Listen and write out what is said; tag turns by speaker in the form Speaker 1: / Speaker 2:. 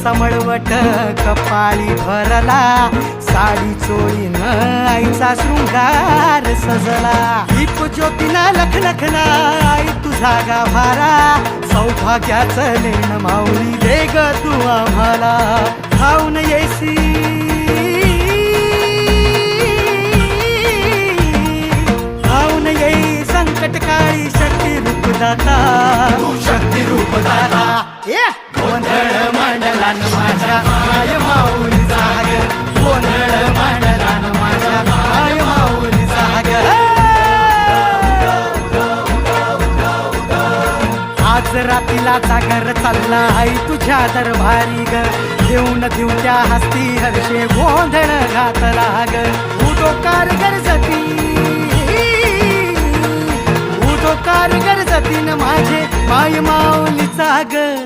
Speaker 1: फुलांचा मळवट कपाळी भरला, साडी चोळीनं आईचा शृंगार सजला. दीप ज्योतीनं लखलखला आई तुझा गाभारा, सौभाग्याचं लेण माऊली दे ग तू आम्हाला. खाऊन येसी खाऊन येई संकट काळी शक्ती रूपदाता, शक्ती रूपदाता. गोंधळ मांडला न माझ्या माय माऊली जाग, गोंधळ मांडला न माझ्या माय माऊली जाग. आज रातीला जागर चालला आई तुझ्या दरबारी ग, देऊन देऊ त्या हस्ती हर्षे गोंधळ घातला ग. उडो कारगर जती उडो कारगर जतीन माझे माय माऊलीचा ग.